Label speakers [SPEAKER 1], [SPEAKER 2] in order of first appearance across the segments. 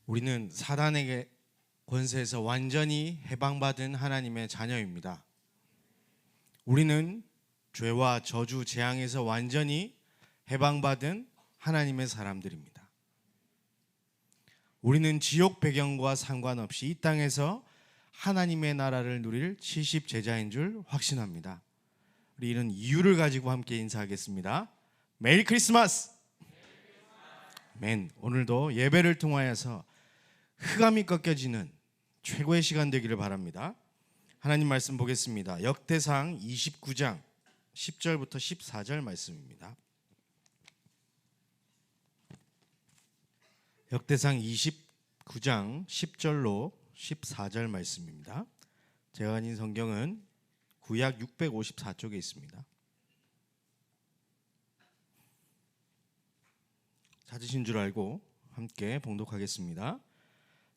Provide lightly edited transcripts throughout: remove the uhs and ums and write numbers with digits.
[SPEAKER 1] 우리는 사단에게 권세에서 완전히 해방받은 하나님의 자녀입니다. 우리는 죄와 저주, 재앙에서 완전히 해방받은 하나님의 사람들입니다. 우리는 지옥 배경과 상관없이 이 땅에서 하나님의 나라를 누릴 70제자인 줄 확신합니다. 우리 이런 이유를 가지고 함께 인사하겠습니다. 메리 크리스마스! 맨 오늘도 예배를 통하여서 흑암이 꺾여지는 최고의 시간 되기를 바랍니다. 하나님 말씀 보겠습니다. 역대상 29장 10절부터 14절 말씀입니다. 역대상 29장 10절로 14절 말씀입니다. 제가 가진 성경은 구약 654쪽에 있습니다. 찾으신 줄 알고 함께 봉독하겠습니다.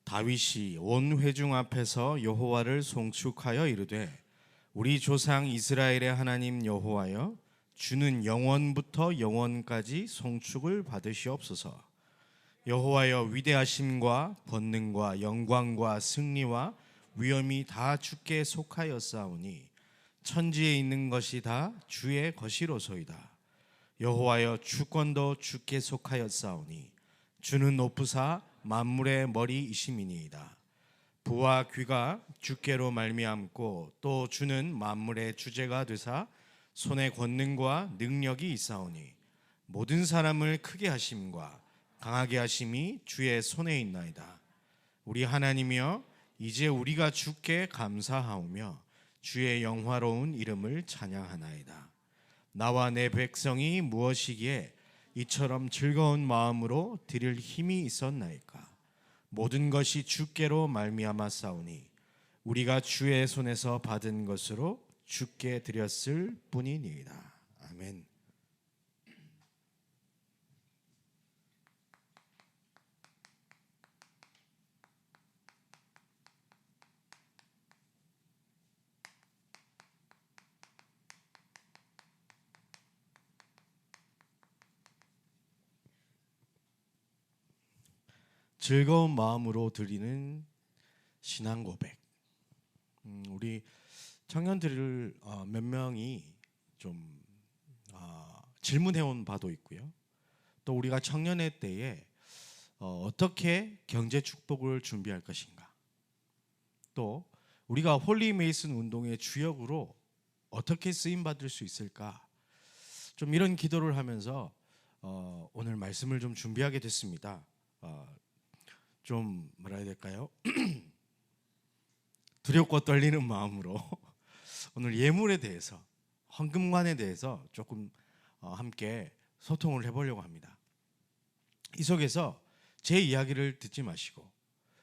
[SPEAKER 1] 다윗이 온 회중 앞에서 여호와를 송축하여 이르되 우리 조상 이스라엘의 하나님 여호와여, 주는 영원부터 영원까지 송축을 받으시옵소서. 여호와여, 위대하심과 권능과 영광과 승리와 위엄이 다 주께 속하였사오니 천지에 있는 것이 다 주의 것이로소이다. 여호와여, 주권도 주께 속하였사오니 주는 높으사 만물의 머리이심이니이다. 부와 귀가 주께로 말미암고 또 주는 만물의 주제가 되사 손에 권능과 능력이 있사오니 모든 사람을 크게 하심과 강하게 하심이 주의 손에 있나이다. 우리 하나님이여, 이제 우리가 주께 감사하오며 주의 영화로운 이름을 찬양하나이다. 나와 내 백성이 무엇이기에 이처럼 즐거운 마음으로 드릴 힘이 있었나이까. 모든 것이 주께로 말미암아 싸우니 우리가 주의 손에서 받은 것으로 주께 드렸을 뿐이니이다. 아멘. 즐거운 마음으로 드리는 신앙 고백. 우리 청년들을 몇 명이 좀 질문해온 바도 있고요. 또 우리가 청년의 때에 어떻게 경제 축복을 준비할 것인가. 또 우리가 홀리 메이슨 운동의 주역으로 어떻게 쓰임 받을 수 있을까. 좀 이런 기도를 하면서 오늘 말씀을 좀 준비하게 됐습니다. 좀 뭐라 해야 될까요? 두렵고 떨리는 마음으로 오늘 예물에 대해서, 헌금관에 대해서 조금 함께 소통을 해보려고 합니다. 이 속에서 제 이야기를 듣지 마시고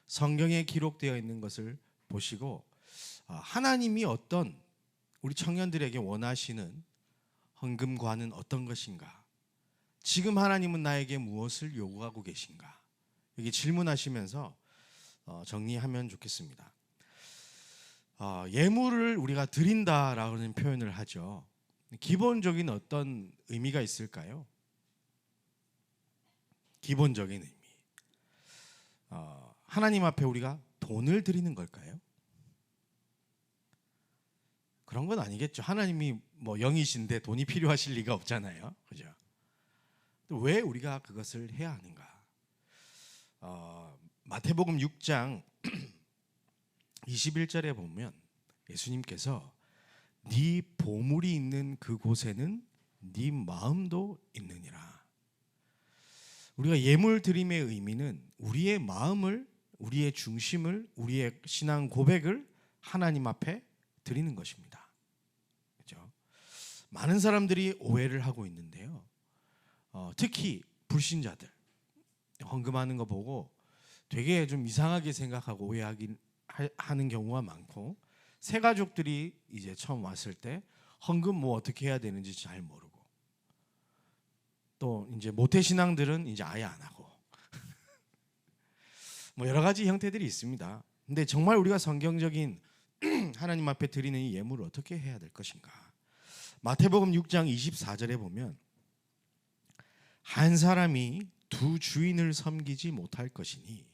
[SPEAKER 1] 성경에 기록되어 있는 것을 보시고 하나님이 어떤 우리 청년들에게 원하시는 헌금관은 어떤 것인가, 지금 하나님은 나에게 무엇을 요구하고 계신가, 여기 질문하시면서 정리하면 좋겠습니다. 예물을 우리가 드린다라는 표현을 하죠. 기본적인 어떤 의미가 있을까요? 기본적인 의미. 하나님 앞에 우리가 돈을 드리는 걸까요? 그런 건 아니겠죠. 하나님이 뭐 영이신데 돈이 필요하실 리가 없잖아요. 그죠? 왜 우리가 그것을 해야 하는가? 마태복음 6장 21절에 보면 예수님께서 네 보물이 있는 그곳에는 네 마음도 있느니라. 우리가 예물 드림의 의미는 우리의 마음을, 우리의 중심을, 우리의 신앙 고백을 하나님 앞에 드리는 것입니다. 그렇죠? 많은 사람들이 오해를 하고 있는데요. 특히 불신자들 헌금하는 거 보고 되게 좀 이상하게 생각하고 오해하는 경우가 많고, 새 가족들이 이제 처음 왔을 때 헌금 뭐 어떻게 해야 되는지 잘 모르고, 또 이제 모태 신앙들은 이제 아예 안 하고 뭐 여러 가지 형태들이 있습니다. 근데 정말 우리가 성경적인 하나님 앞에 드리는 이 예물을 어떻게 해야 될 것인가? 마태복음 6장 24절에 보면 한 사람이 두 주인을 섬기지 못할 것이니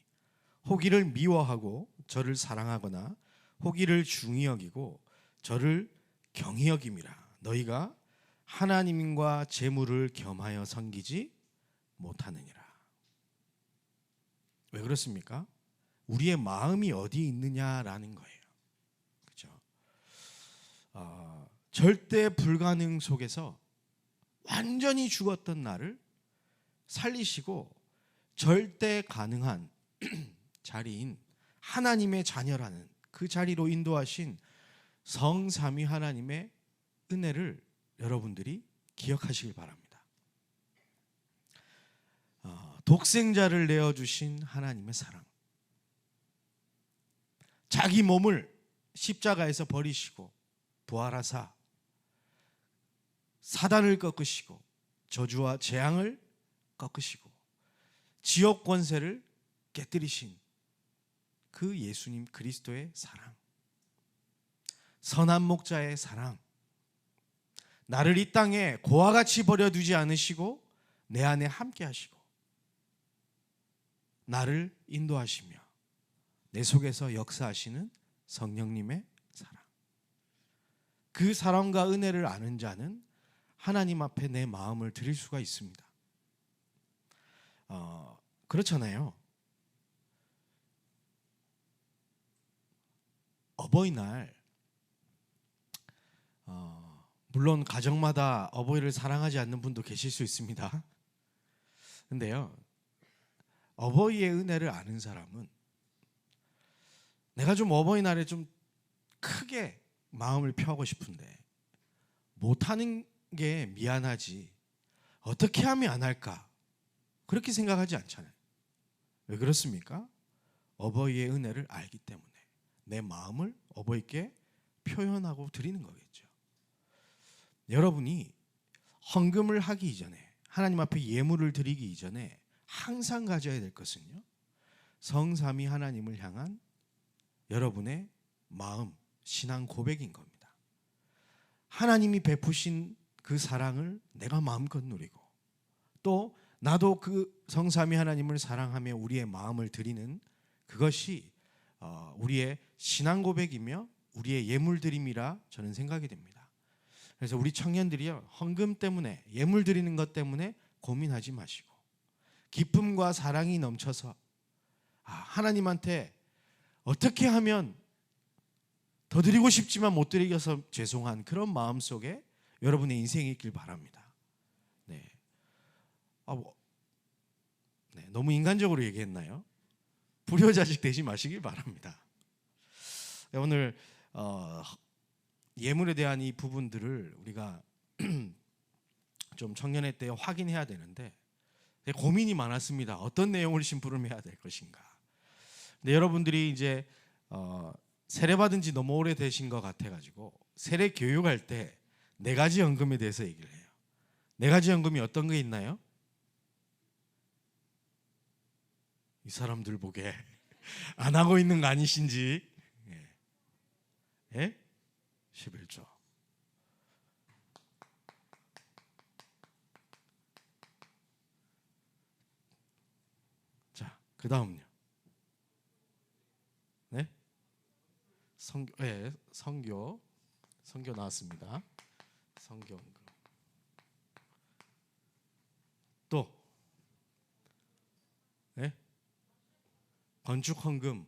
[SPEAKER 1] 호기를 미워하고 저를 사랑하거나 호기를 중히 여기고 저를 경히 여김이라. 너희가 하나님과 재물을 겸하여 섬기지 못하느니라. 왜 그렇습니까? 우리의 마음이 어디 있느냐라는 거예요. 그렇죠? 절대 불가능 속에서 완전히 죽었던 나를 살리시고 절대 가능한 자리인 하나님의 자녀라는 그 자리로 인도하신 성삼위 하나님의 은혜를 여러분들이 기억하시길 바랍니다. 독생자를 내어주신 하나님의 사랑, 자기 몸을 십자가에서 버리시고 부활하사 사단을 꺾으시고 저주와 재앙을 꺾으시고 지옥 권세를 깨뜨리신 그 예수님 그리스도의 사랑, 선한 목자의 사랑, 나를 이 땅에 고와 같이 버려두지 않으시고 내 안에 함께 하시고 나를 인도하시며 내 속에서 역사하시는 성령님의 사랑, 그 사랑과 은혜를 아는 자는 하나님 앞에 내 마음을 드릴 수가 있습니다. 그렇잖아요. 어버이날, 물론 가정마다 어버이를 사랑하지 않는 분도 계실 수 있습니다. 근데요, 어버이의 은혜를 아는 사람은 내가 좀 어버이날에 좀 크게 마음을 표하고 싶은데 못하는 게 미안하지 어떻게 하면 안 할까, 그렇게 생각하지 않잖아요. 왜 그렇습니까? 어버이의 은혜를 알기 때문에 내 마음을 어버이께 표현하고 드리는 거겠죠. 여러분이 헌금을 하기 이전에, 하나님 앞에 예물을 드리기 이전에 항상 가져야 될 것은요, 성삼위 하나님을 향한 여러분의 마음, 신앙 고백인 겁니다. 하나님이 베푸신 그 사랑을 내가 마음껏 누리고, 또 나도 그 성삼위 하나님을 사랑하며 우리의 마음을 드리는 그것이 우리의 신앙 고백이며 우리의 예물 드림이라 저는 생각이 됩니다. 그래서 우리 청년들이요, 헌금 때문에, 예물 드리는 것 때문에 고민하지 마시고 기쁨과 사랑이 넘쳐서 하나님한테 어떻게 하면 더 드리고 싶지만 못 드리셔서 죄송한 그런 마음 속에 여러분의 인생이 있길 바랍니다. 네. 너무 인간적으로 얘기했나요? 불효자식 되지 마시길 바랍니다. 오늘 예물에 대한 이 부분들을 우리가 좀 청년회 때 확인해야 되는데 고민이 많았습니다. 어떤 내용을 심부름해야 될 것인가. 근데 여러분들이 이제 세례받은 지 너무 오래되신 것 같아가지고 세례 교육할 때 4가지 헌금에 대해서 얘기를 해요. 4가지 헌금이 어떤 게 있나요? 이 사람들 보게 안 하고 있는 거 아니신지. 예? 11조. 자, 그 다음요. 네? 성교 나왔습니다. 성교 헌금. 또, 네? 건축 헌금.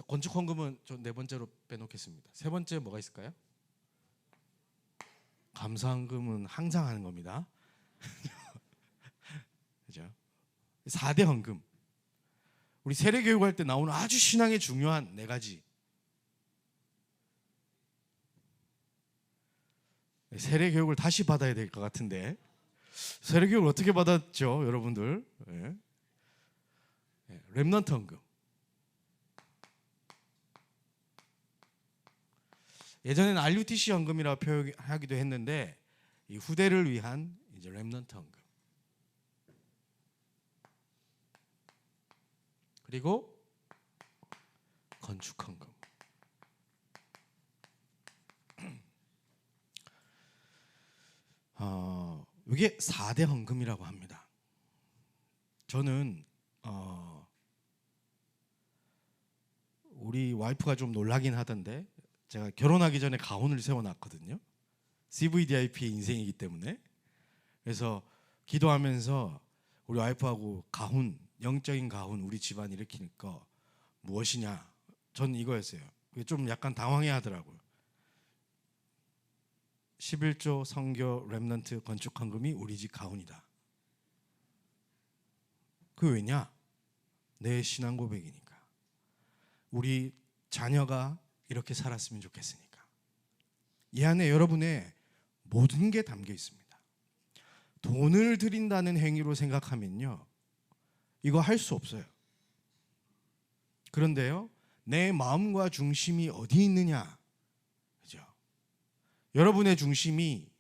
[SPEAKER 1] 건축 헌금은 저 4번째로 빼놓겠습니다. 3번째 뭐가 있을까요? 감사 헌금은 항상 하는 겁니다. 그죠? 4대 헌금. 우리 세례 교육할 때 나오는 아주 신앙에 중요한 4가지. 세례 교육을 다시 받아야 될 것 같은데 세례 교육을 어떻게 받았죠, 여러분들? 렘넌트 헌금. 예전에는 RUTC 헌금이라고 표현하기도 했는데 이 후대를 위한 이제 렘넌트 헌금. 그리고 건축 헌금. 이게 4대 헌금이라고 합니다. 저는 우리 와이프가 좀 놀라긴 하던데 제가 결혼하기 전에 가훈을 세워놨거든요. CVDIP 인생이기 때문에. 그래서 기도하면서 우리 와이프하고 가훈, 영적인 가훈 우리 집안 일으키니까 무엇이냐? 전 이거였어요. 좀 약간 당황해 하더라고요. 11조 선교 렘넌트 건축 헌금이 우리 집 가훈이다. 그 왜냐? 내 신앙 고백이니까. 우리 자녀가 이렇게 살았으면 좋겠으니까. 이 안에 여러분의 모든 게 담겨 있습니다. 돈을 드린다는 행위로 생각하면요, 이거 할 수 없어요. 그런데요, 내 마음과 중심이 어디 있느냐, 그죠? 여러분의 중심이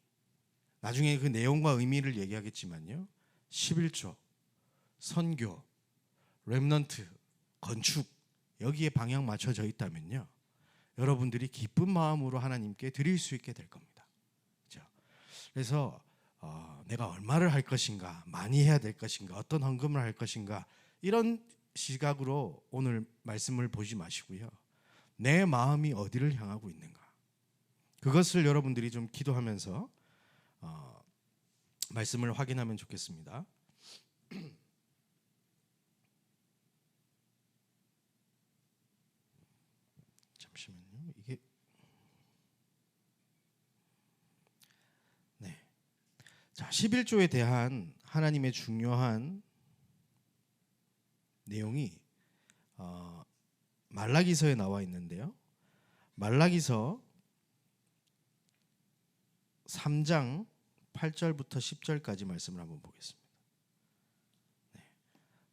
[SPEAKER 1] 나중에 그 내용과 의미를 얘기하겠지만요, 11조, 선교, 렘넌트, 건축, 여기에 방향 맞춰져 있다면요, 여러분들이 기쁜 마음으로 하나님께 드릴 수 있게 될 겁니다. 그죠? 그래서 내가 얼마를 할 것인가, 많이 해야 될 것인가, 어떤 헌금을 할 것인가, 이런 시각으로 오늘 말씀을 보지 마시고요, 내 마음이 어디를 향하고 있는가, 그것을 여러분들이 좀 기도하면서 말씀을 확인하면 좋겠습니다. 잠시만요. 이게 네. 자, 11조에 대한 하나님의 중요한 내용이 말라기서에 나와 있는데요. 말라기서 3장 8절부터 10절까지 말씀을 한번 보겠습니다. 네.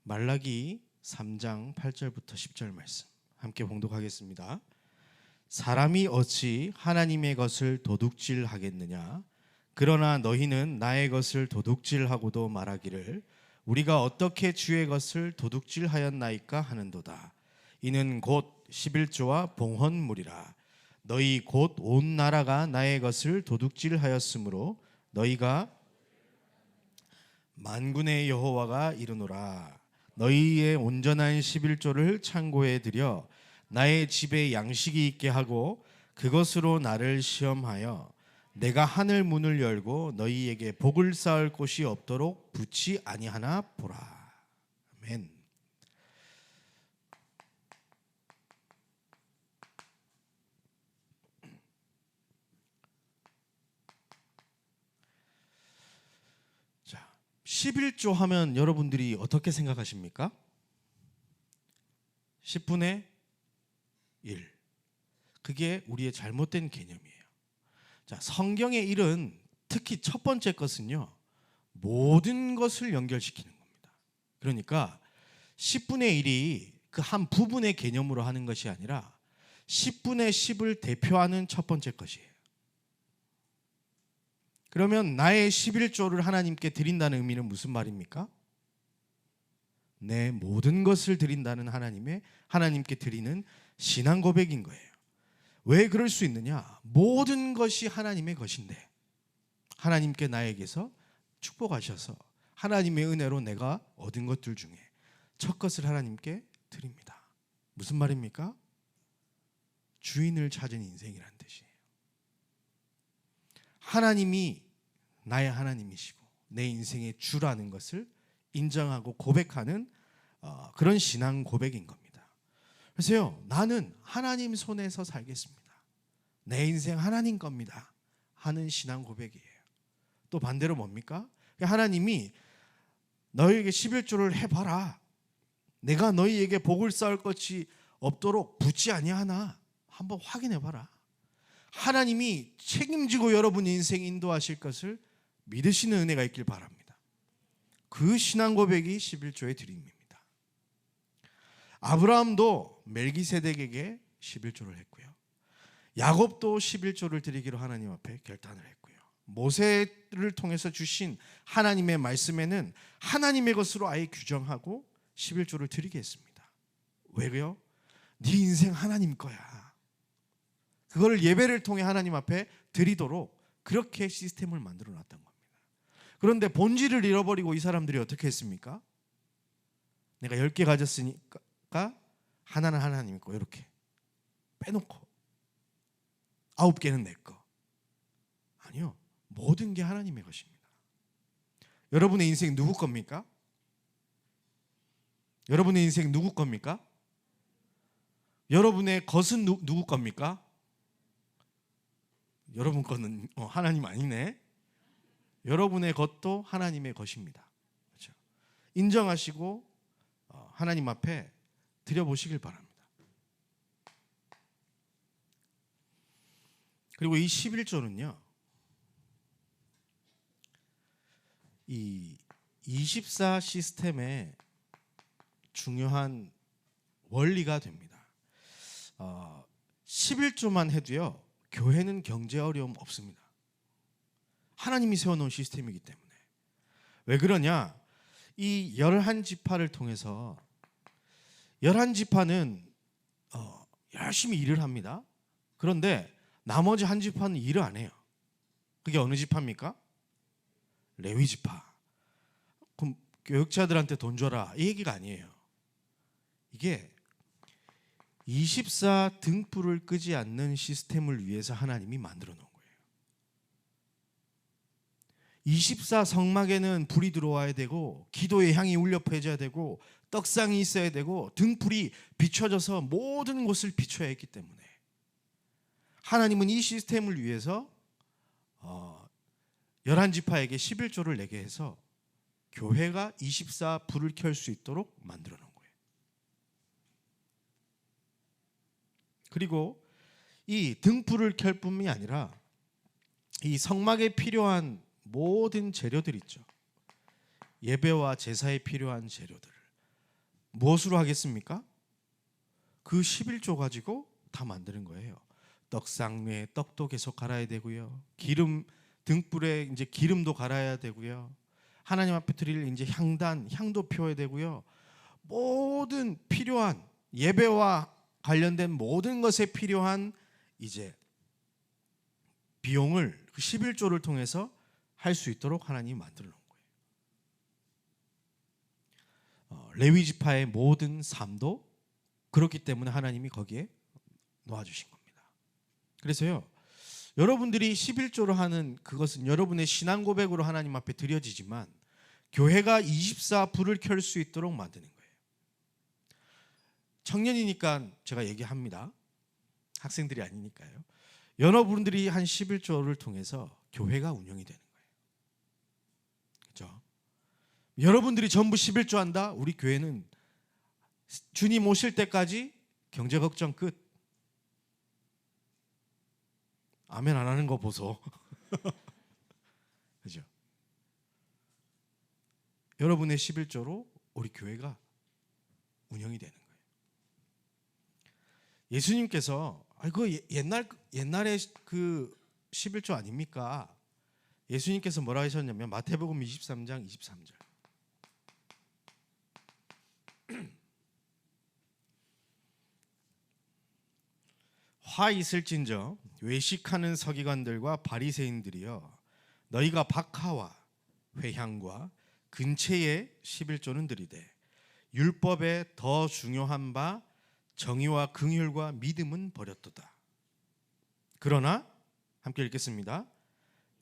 [SPEAKER 1] 말라기 3장 8절부터 10절 말씀 함께 봉독하겠습니다. 사람이 어찌 하나님의 것을 도둑질하겠느냐? 그러나 너희는 나의 것을 도둑질하고도 말하기를 우리가 어떻게 주의 것을 도둑질하였나이까 하는도다. 이는 곧 11조와 봉헌물이라. 너희 곧 온 나라가 나의 것을 도둑질하였으므로 너희가 만군의 여호와가 이르노라. 너희의 온전한 11조를 창고에 들여 나의 집에 양식이 있게 하고 그것으로 나를 시험하여 내가 하늘 문을 열고 너희에게 복을 쌓을 곳이 없도록 붙지 아니하나 보라. 아멘. 자, 11조 하면 여러분들이 어떻게 생각하십니까? 10분의 1. 그게 우리의 잘못된 개념이에요. 자, 성경의 일은 특히 첫 번째 것은요, 모든 것을 연결시키는 겁니다. 그러니까 10분의 1이 그 한 부분의 개념으로 하는 것이 아니라 10분의 10을 대표하는 첫 번째 것이에요. 그러면 나의 11조를 하나님께 드린다는 의미는 무슨 말입니까? 내 모든 것을 드린다는 하나님께 드리는 신앙 고백인 거예요. 왜 그럴 수 있느냐? 모든 것이 하나님의 것인데 하나님께 나에게서 축복하셔서 하나님의 은혜로 내가 얻은 것들 중에 첫 것을 하나님께 드립니다. 무슨 말입니까? 주인을 찾은 인생이라는 뜻이에요. 하나님이 나의 하나님이시고 내 인생의 주라는 것을 인정하고 고백하는 그런 신앙 고백인 겁니다. 그래서요, 나는 하나님 손에서 살겠습니다. 내 인생 하나님 겁니다 하는 신앙 고백이에요. 또 반대로 뭡니까? 하나님이 너희에게 11조를 해봐라. 내가 너희에게 복을 쌓을 것이 없도록 붙지 아니하나 한번 확인해봐라. 하나님이 책임지고 여러분 인생 인도하실 것을 믿으시는 은혜가 있길 바랍니다. 그 신앙 고백이 11조의 드림입니다. 아브라함도 멜기세덱에게 11조를 했고요. 야곱도 11조를 드리기로 하나님 앞에 결단을 했고요. 모세를 통해서 주신 하나님의 말씀에는 하나님의 것으로 아예 규정하고 11조를 드리게 했습니다. 왜요? 네 인생 하나님 거야. 그거를 예배를 통해 하나님 앞에 드리도록 그렇게 시스템을 만들어 놨던 겁니다. 그런데 본질을 잃어버리고 이 사람들이 어떻게 했습니까? 내가 10개 가졌으니까 하나는 하나님 거 이렇게 빼놓고 9개는 내 거. 아니요. 모든 게 하나님의 것입니다. 여러분의 인생 누구 겁니까? 여러분의 인생 누구 겁니까? 여러분의 것은 누구 겁니까? 여러분 거는 하나님 아니네. 여러분의 것도 하나님의 것입니다. 그렇죠? 인정하시고 하나님 앞에 드려보시길 바랍니다. 그리고 이 11조는요, 이 24 시스템의 중요한 원리가 됩니다. 11조만 해도요, 교회는 경제 어려움 없습니다. 하나님이 세워놓은 시스템이기 때문에. 왜 그러냐? 이 11지파를 통해서 11지파는 열심히 일을 합니다. 그런데 나머지 한 지파는 일을 안 해요. 그게 어느 지파입니까? 레위 지파. 그럼 교육자들한테 돈 줘라 이 얘기가 아니에요. 이게 24 등불을 끄지 않는 시스템을 위해서 하나님이 만들어 놓은 거예요. 24 성막에는 불이 들어와야 되고, 기도의 향이 울려 퍼져야 되고, 떡상이 있어야 되고, 등불이 비춰져서 모든 곳을 비춰야 했기 때문에 하나님은 이 시스템을 위해서 11지파에게 11조를 내게 해서 교회가 24 불을 켤 수 있도록 만들어 놓은 거예요. 그리고 이 등불을 켤 뿐만이 아니라 이 성막에 필요한 모든 재료들 있죠. 예배와 제사에 필요한 재료들을 무엇으로 하겠습니까? 그 11조 가지고 다 만드는 거예요. 떡상에 떡도 계속 갈아야 되고요. 기름 등불에 이제 기름도 갈아야 되고요. 하나님 앞에 드릴 이제 향도 피워야 되고요. 모든 필요한 예배와 관련된 모든 것에 필요한 이제 비용을 그 11조를 통해서 할 수 있도록 하나님이 만들어 놓은 거예요. 레위 지파의 모든 삶도 그렇기 때문에 하나님이 거기에 놓아 주신 겁니다. 그래서요, 여러분들이 11조로 하는 그것은 여러분의 신앙 고백으로 하나님 앞에 드려지지만 교회가 24 불을 켤 수 있도록 만드는 거예요. 청년이니까 제가 얘기합니다. 학생들이 아니니까요. 여러분들이 한 11조를 통해서 교회가 운영이 되는 거예요. 그렇죠? 여러분들이 전부 11조 한다? 우리 교회는 주님 오실 때까지 경제 걱정 끝. 아멘 안 하는 거 보소. 그죠? 여러분의 11조로 우리 교회가 운영이 되는 거예요. 예수님께서 그 옛날에 그 11조 아닙니까? 예수님께서 뭐라 하셨냐면 마태복음 23장 23절. 화 있을진저 외식하는 서기관들과 바리새인들이여, 너희가 박하와 회향과 근체에 11조는 드리되 율법에 더 중요한 바 정의와 긍휼과 믿음은 버렸도다. 그러나 함께 읽겠습니다.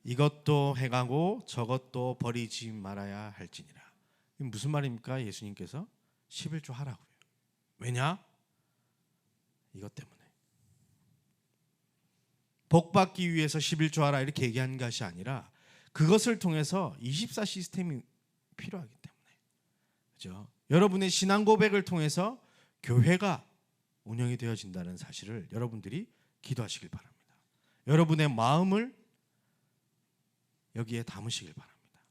[SPEAKER 1] 이것도 행하고 저것도 버리지 말아야 할지니라. 이게 무슨 말입니까? 예수님께서 11조 하라고요. 왜냐? 이것 때문에. 복 받기 위해서 11조 하라 이렇게 얘기한 것이 아니라 그것을 통해서 24 시스템이 필요하기 때문에. 그렇죠? 여러분의 신앙 고백을 통해서 교회가 운영이 되어진다는 사실을 여러분들이 기도하시길 바랍니다. 여러분의 마음을 여기에 담으시길 바랍니다.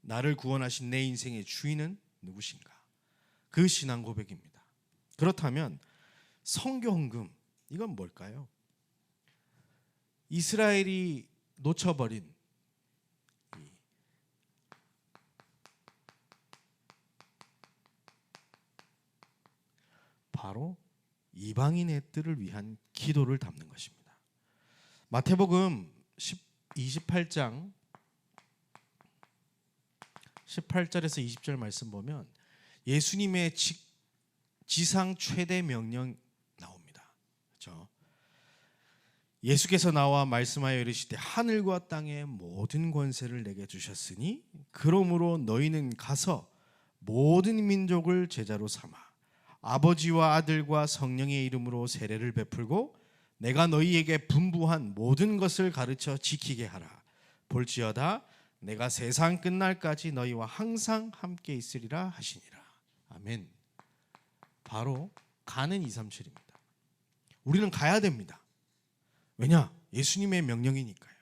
[SPEAKER 1] 나를 구원하신 내 인생의 주인은 누구신가? 그 신앙 고백입니다. 그렇다면 선교 헌금, 이건 뭘까요? 이스라엘이 놓쳐버린 바로 이방인의 뜰을 위한 기도를 담는 것입니다. 마태복음 28장 18절에서 20절 말씀 보면 예수님의 지상 최대 명령 나옵니다. 그렇죠? 예수께서 나와 말씀하여 이르시되 하늘과 땅의 모든 권세를 내게 주셨으니 그러므로 너희는 가서 모든 민족을 제자로 삼아 아버지와 아들과 성령의 이름으로 세례를 베풀고 내가 너희에게 분부한 모든 것을 가르쳐 지키게 하라. 볼지어다 내가 세상 끝날까지 너희와 항상 함께 있으리라 하시니라. 아멘. 바로 가는 237입니다. 우리는 가야 됩니다. 왜냐? 예수님의 명령이니까요.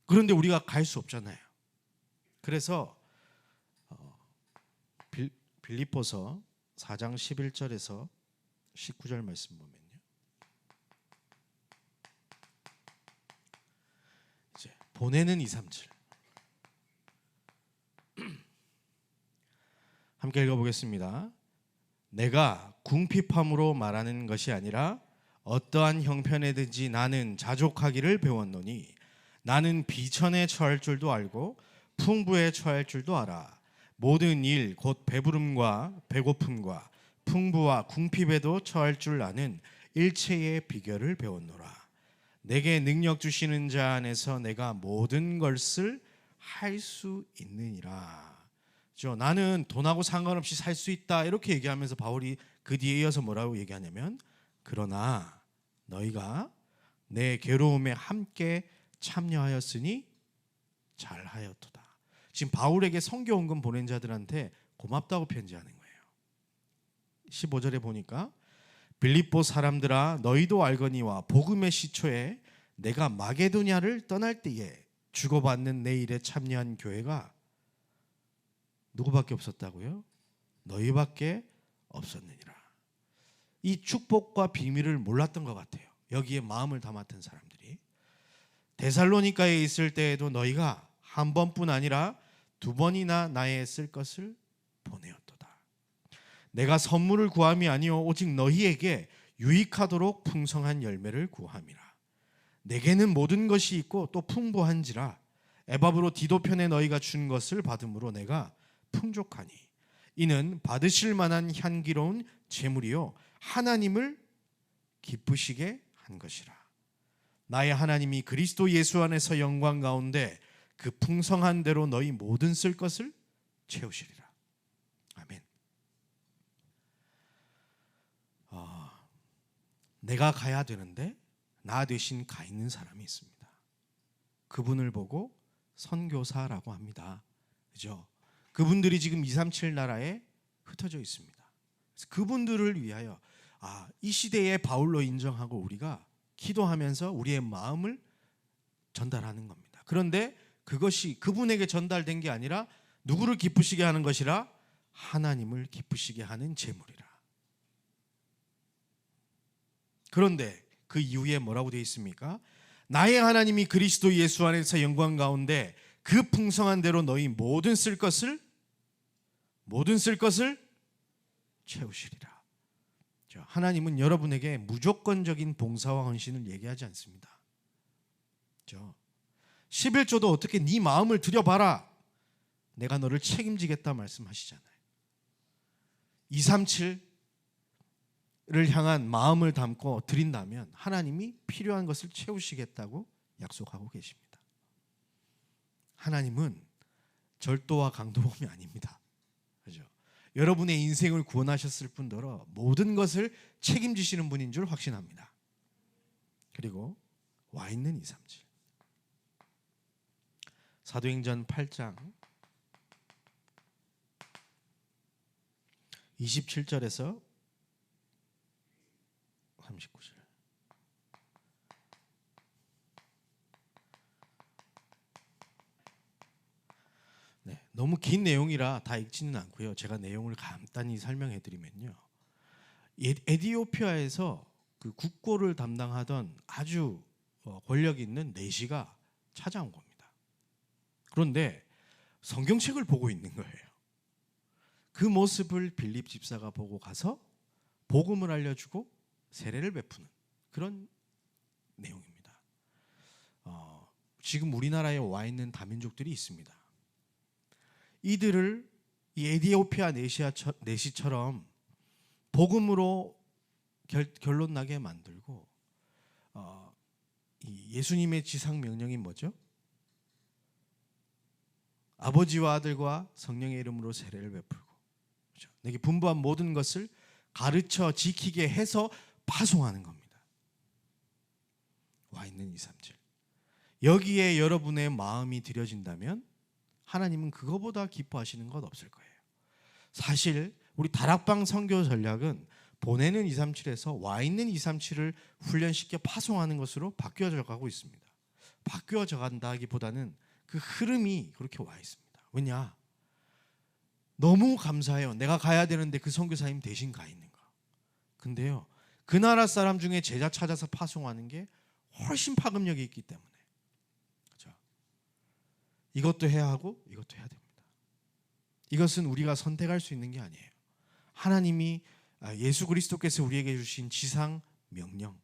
[SPEAKER 1] 그런데 우리가 갈 수 없잖아요. 그래서 빌립보서 4장 11절에서 19절 말씀 보면요. 이제 보내는 237. 함께 읽어보겠습니다. 내가 궁핍함으로 말하는 것이 아니라 어떠한 형편에든지 나는 자족하기를 배웠노니 나는 비천에 처할 줄도 알고 풍부에 처할 줄도 알아. 모든 일 곧 배부름과 배고픔과 풍부와 궁핍에도 처할 줄 아는 일체의 비결을 배웠노라. 내게 능력 주시는 자 안에서 내가 모든 것을 할 수 있느니라. 나는 돈하고 상관없이 살 수 있다 이렇게 얘기하면서 바울이 그 뒤에 이어서 뭐라고 얘기하냐면 그러나 너희가 내 괴로움에 함께 참여하였으니 잘하였도다. 지금 바울에게 선교 원금 보낸 자들한테 고맙다고 편지하는 거예요. 15절에 보니까 빌립보 사람들아 너희도 알거니와 복음의 시초에 내가 마게도냐를 떠날 때에 주고받는 내 일에 참여한 교회가 누구밖에 없었다고요? 너희밖에 없었느니라. 이 축복과 비밀을 몰랐던 것 같아요. 여기에 마음을 담았던 사람들이. 데살로니가에 있을 때에도 너희가 한 번뿐 아니라 두 번이나 나의 쓸 것을 보내었도다. 내가 선물을 구함이 아니요 오직 너희에게 유익하도록 풍성한 열매를 구함이라. 내게는 모든 것이 있고 또 풍부한지라 에바브로 디도편에 너희가 준 것을 받음으로 내가 풍족하니 이는 받으실 만한 향기로운 제물이요 하나님을 기쁘시게 한 것이라. 나의 하나님이 그리스도 예수 안에서 영광 가운데 그 풍성한 대로 너희 모든 쓸 것을 채우시리라. 아멘. 내가 가야 되는데 나 대신 가 있는 사람이 있습니다. 그분을 보고 선교사라고 합니다. 그죠? 그분들이 지금 237 나라에 흩어져 있습니다. 그래서 그분들을 위하여 이 시대의 바울로 인정하고 우리가 기도하면서 우리의 마음을 전달하는 겁니다. 그런데 그것이 그분에게 전달된 게 아니라 누구를 기쁘시게 하는 것이라? 하나님을 기쁘시게 하는 제물이라. 그런데 그 이후에 뭐라고 되어 있습니까? 나의 하나님이 그리스도 예수 안에서 영광 가운데 그 풍성한 대로 너희 모든 쓸 것을 채우시리라. 하나님은 여러분에게 무조건적인 봉사와 헌신을 얘기하지 않습니다. 11조도 어떻게 네 마음을 들여봐라. 내가 너를 책임지겠다 말씀하시잖아요. 237을 향한 마음을 담고 드린다면 하나님이 필요한 것을 채우시겠다고 약속하고 계십니다. 하나님은 절도와 강도범이 아닙니다. 그죠? 여러분의 인생을 구원하셨을 뿐더러 모든 것을 책임지시는 분인 줄 확신합니다. 그리고 와 있는 237. 사도행전 8장 27절에서 39절. 네, 너무 긴 내용이라 다 읽지는 않고요. 제가 내용을 간단히 설명해 드리면요. 에티오피아에서 그 국고를 담당하던 아주 권력 있는 내시가 찾아온 겁니다. 그런데 성경책을 보고 있는 거예요. 그 모습을 빌립 집사가 보고 가서 복음을 알려주고 세례를 베푸는 그런 내용입니다. 지금 우리나라에 와 있는 다민족들이 있습니다. 이들을 이 에티오피아 내시처럼 복음으로 결론 나게 만들고 이 예수님의 지상 명령이 뭐죠? 아버지와 아들과 성령의 이름으로 세례를 베풀고, 그렇죠? 내게 분부한 모든 것을 가르쳐 지키게 해서 파송하는 겁니다. 와 있는 237. 여기에 여러분의 마음이 들여진다면 하나님은 그거보다 기뻐하시는 것 없을 거예요. 사실 우리 다락방 선교 전략은 보내는 237에서 와 있는 237을 훈련시켜 파송하는 것으로 바뀌어져 가고 있습니다. 바뀌어져 간다기보다는 그 흐름이 그렇게 와 있습니다. 왜냐? 너무 감사해요. 내가 가야 되는데 그 선교사님 대신 가 있는 거. 근데요, 그 나라 사람 중에 제자 찾아서 파송하는 게 훨씬 파급력이 있기 때문에, 그렇죠? 이것도 해야 하고 이것도 해야 됩니다. 이것은 우리가 선택할 수 있는 게 아니에요. 하나님이 예수 그리스도께서 우리에게 주신 지상 명령,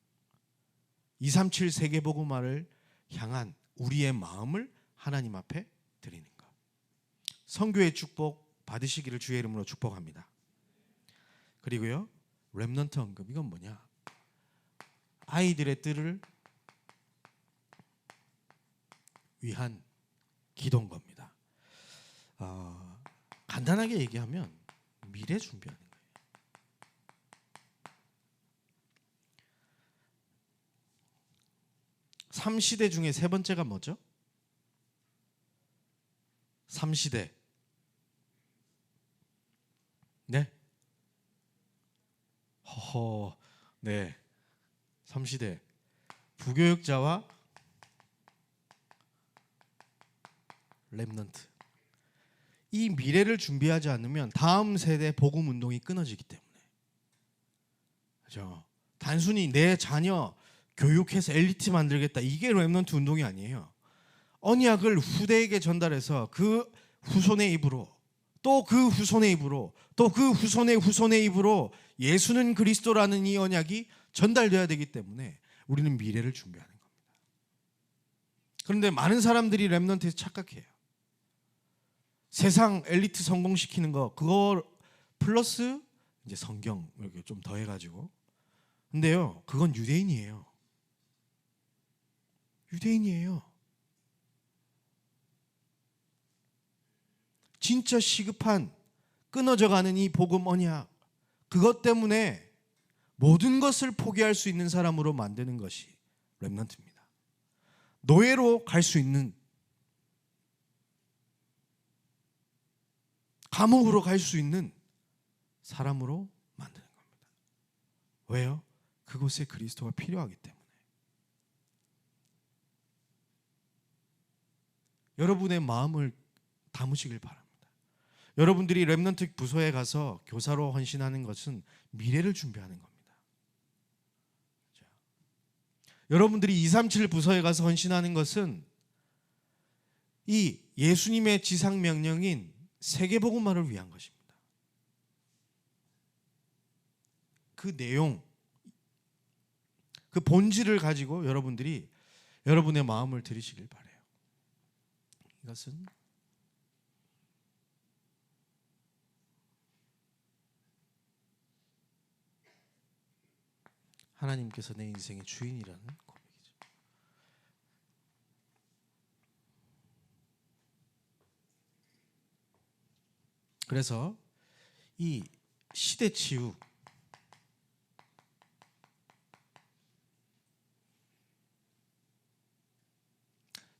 [SPEAKER 1] 237 세계복음화를 향한 우리의 마음을 하나님 앞에 드리는 것. 선교의 축복 받으시기를 주의 이름으로 축복합니다. 그리고요, 렘넌트 헌금, 이건 뭐냐? 아이들의 뜰을 위한 기도인 겁니다. 간단하게 얘기하면 미래 준비하는 거예요. 3시대 중에 세 번째가 뭐죠? 3시대. 네? 허허. 네. 3시대. 부교육자와 렘넌트. 이 미래를 준비하지 않으면 다음 세대 복음 운동이 끊어지기 때문에. 그렇죠? 단순히 내 자녀 교육해서 엘리트 만들겠다, 이게 렘넌트 운동이 아니에요. 언약을 후대에게 전달해서 그 후손의 입으로, 또 그 후손의 입으로, 또 그 후손의 후손의 입으로 예수는 그리스도라는 이 언약이 전달돼야 되기 때문에 우리는 미래를 준비하는 겁니다. 그런데 많은 사람들이 렘넌트에서 착각해요. 세상 엘리트 성공시키는 거, 그거 플러스 이제 성경 이렇게 좀 더해가지고. 근데요, 그건 유대인이에요. 유대인이에요. 진짜 시급한 끊어져가는 이 복음 언약, 그것 때문에 모든 것을 포기할 수 있는 사람으로 만드는 것이 렘넌트입니다. 노예로 갈 수 있는, 감옥으로 갈 수 있는 사람으로 만드는 겁니다. 왜요? 그곳에 그리스도가 필요하기 때문에. 여러분의 마음을 담으시길 바랍니다. 여러분들이 렘넌트 부서에 가서 교사로 헌신하는 것은 미래를 준비하는 겁니다. 자, 여러분들이 237 부서에 가서 헌신하는 것은 이 예수님의 지상 명령인 세계복음화를 위한 것입니다. 그 내용, 그 본질을 가지고 여러분들이 여러분의 마음을 들이시길 바라요. 이것은 하나님께서 내 인생의 주인이라는 고백이죠. 그래서 이 시대 치유,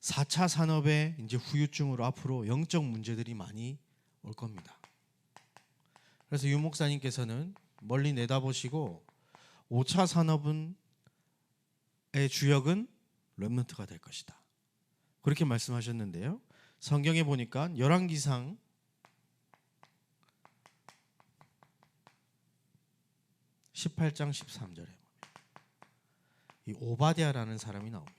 [SPEAKER 1] 4차 산업의 이제 후유증으로 앞으로 영적 문제들이 많이 올 겁니다. 그래서 유 목사님께서는 멀리 내다보시고 5차 산업의 주역은 렘넌트가 될 것이다, 그렇게 말씀하셨는데요. 성경에 보니까 열왕기상 18장 13절에 이 오바댜라는 사람이 나옵니다.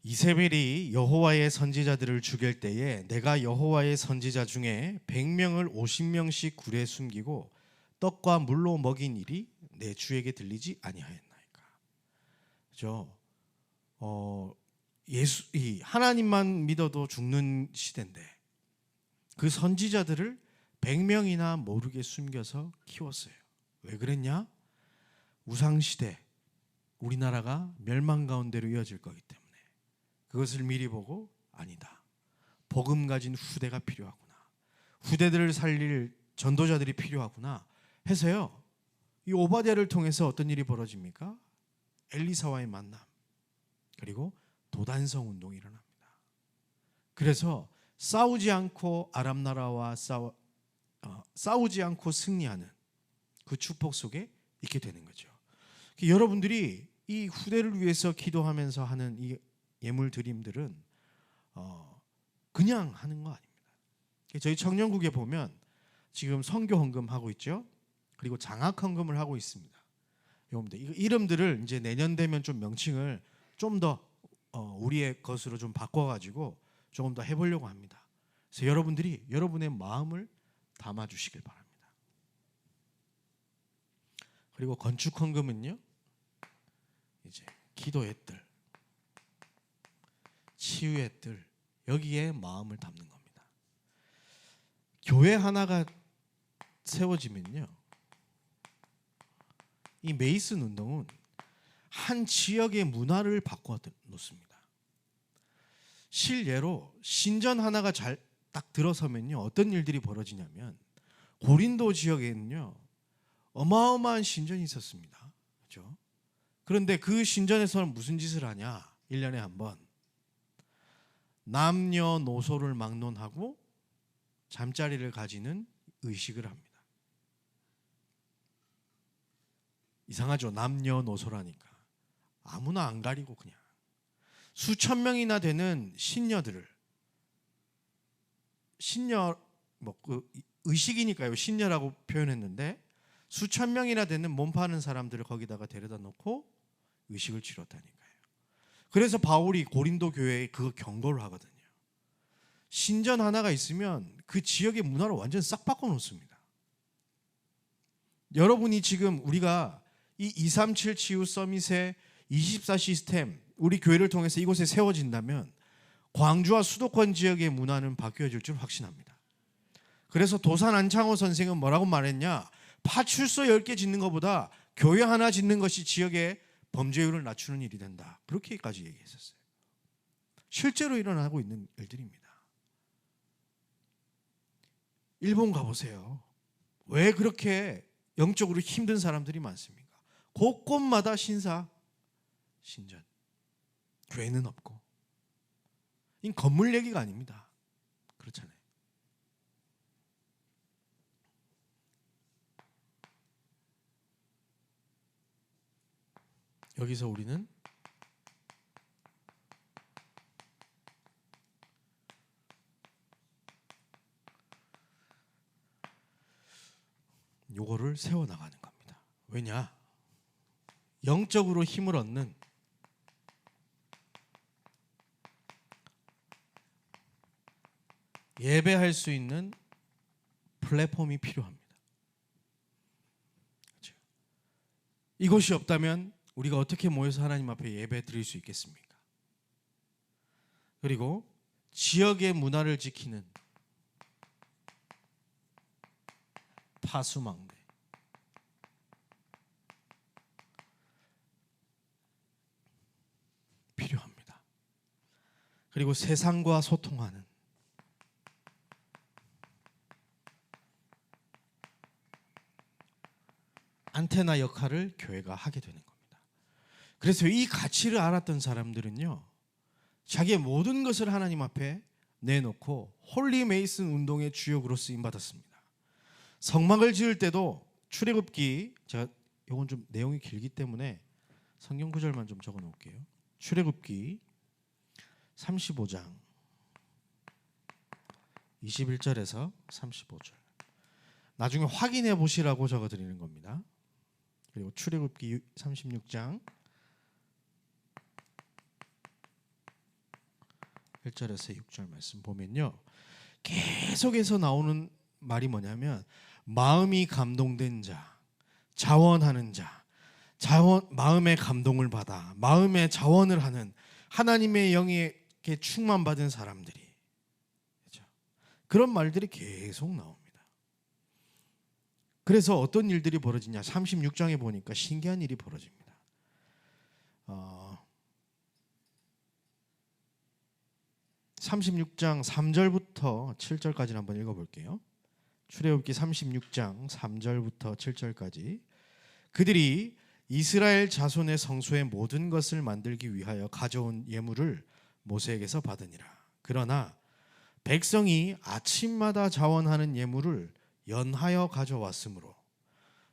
[SPEAKER 1] 이세벨이 여호와의 선지자들을 죽일 때에 내가 여호와의 선지자 중에 100명을 50명씩 굴에 숨기고 떡과 물로 먹인 일이 내 주에게 들리지 아니하였나이까. 그죠? 하나님만 믿어도 죽는 시대인데 그 선지자들을 100명이나 모르게 숨겨서 키웠어요. 왜 그랬냐? 우상시대, 우리나라가 멸망 가운데로 이어질 거기 때문에. 그것을 미리 보고 아니다. 복음 가진 후대가 필요하구나. 후대들을 살릴 전도자들이 필요하구나 해서요. 이 오바댜를 통해서 어떤 일이 벌어집니까? 엘리사와의 만남, 그리고 도단성 운동이 일어납니다. 그래서 싸우지 않고 아람 나라와 싸우지 않고 승리하는 그 축복 속에 있게 되는 거죠. 여러분들이 이 후대를 위해서 기도하면서 하는 이 예물 드림들은 그냥 하는 거 아닙니다. 저희 청년국에 보면 지금 선교 헌금하고 있죠. 그리고 장학 헌금을 하고 있습니다. 여러분들 이 이름들을 이제 내년 되면 좀 명칭을 좀 더 우리의 것으로 좀 바꿔가지고 조금 더 해보려고 합니다. 그래서 여러분들이 여러분의 마음을 담아주시길 바랍니다. 그리고 건축 헌금은요, 이제 기도의 뜰, 치유의 뜰, 여기에 마음을 담는 겁니다. 교회 하나가 세워지면요, 이 메이슨 운동은 한 지역의 문화를 바꿔 놓습니다. 실예로 신전 하나가 잘 딱 들어서면요, 어떤 일들이 벌어지냐면 고린도 지역에는요 어마어마한 신전이 있었습니다. 그렇죠? 그런데 그 신전에서는 무슨 짓을 하냐? 1년에 한 번 남녀노소를 막론하고 잠자리를 가지는 의식을 합니다. 이상하죠? 남녀노소라니까 아무나 안 가리고 그냥 수천 명이나 되는 신녀들을, 신녀 그 의식이니까요, 신녀라고 표현했는데 수천 명이나 되는 몸 파는 사람들을 거기다가 데려다 놓고 의식을 치렀다니까요. 그래서 바울이 고린도 교회에 그거 경고를 하거든요. 신전 하나가 있으면 그 지역의 문화를 완전 싹 바꿔 놓습니다. 여러분이 지금 우리가 이 237 치유 서밋의 24 시스템, 우리 교회를 통해서 이곳에 세워진다면 광주와 수도권 지역의 문화는 바뀌어질 줄 확신합니다. 그래서 도산 안창호 선생은 뭐라고 말했냐? 파출소 10개 짓는 것보다 교회 하나 짓는 것이 지역의 범죄율을 낮추는 일이 된다. 그렇게까지 얘기했었어요. 실제로 일어나고 있는 일들입니다. 일본 가보세요. 왜 그렇게 영적으로 힘든 사람들이 많습니까? 곳곳마다 신전, 교회는 없고. 이 건물 얘기가 아닙니다. 그렇잖아요. 여기서 우리는 요거를 세워나가는 겁니다. 왜냐? 영적으로 힘을 얻는 예배할 수 있는 플랫폼이 필요합니다. 그렇죠? 이곳이 없다면 우리가 어떻게 모여서 하나님 앞에 예배 드릴 수 있겠습니까? 그리고 지역의 문화를 지키는 파수망대, 필요합니다. 그리고 세상과 소통하는 안테나 역할을 교회가 하게 되는 겁니다. 그래서 이 가치를 알았던 사람들은요, 자기의 모든 것을 하나님 앞에 내놓고 홀리 메이슨 운동의 주역으로 쓰임 받았습니다. 성막을 지을 때도 출애굽기, 제가 이건 좀 내용이 길기 때문에 성경 구절만 좀 적어 놓을게요. 출애굽기 35장 21절에서 35절. 나중에 확인해 보시라고 적어 드리는 겁니다. 그리고 출애굽기 36장 1절에서 6절 말씀 보면요, 계속해서 나오는 말이 뭐냐면 마음이 감동된 자, 자원하는 자, 마음의 감동을 받아 마음의 자원을 하는 하나님의 영에게 충만받은 사람들이, 그렇죠? 그런 말들이 계속 나옵니다. 그래서 어떤 일들이 벌어지냐? 36장에 보니까 신기한 일이 벌어집니다. 36장 3절부터 7절까지 한번 읽어볼게요. 출애굽기 36장 3절부터 7절까지. 그들이 이스라엘 자손의 성소의 모든 것을 만들기 위하여 가져온 예물을 모세에게서 받으니라. 그러나 백성이 아침마다 자원하는 예물을 연하여 가져왔으므로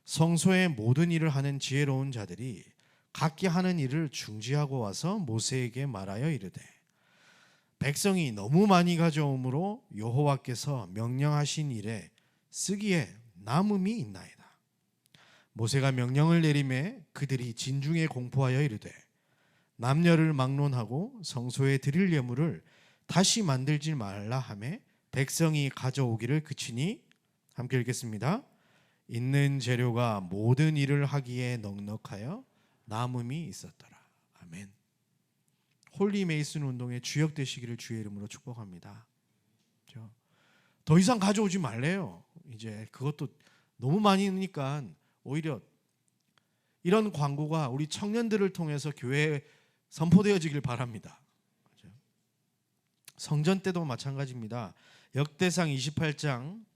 [SPEAKER 1] 성소의 모든 일을 하는 지혜로운 자들이 각기 하는 일을 중지하고 와서 모세에게 말하여 이르되 백성이 너무 많이 가져오므로 여호와께서 명령하신 일에 쓰기에 남음이 있나이다. 모세가 명령을 내리매 그들이 진중에 공포하여 이르되 남녀를 막론하고 성소에 드릴 예물을 다시 만들지 말라 하매 백성이 가져오기를 그치니, 함께 읽겠습니다. 있는 재료가 모든 일을 하기에 넉넉하여 남음이 있었더라. 아멘. 홀리 메이슨 운동의 주역 되시기를 주의 이름으로 축복합니다. 더 이상 가져오지 말래요. 이제 그것도 너무 많이 넣으니까 오히려 이런 광고가 우리 청년들을 통해서 교회에 선포되어지길 바랍니다. 성전 때도 마찬가지입니다. 역대상 28장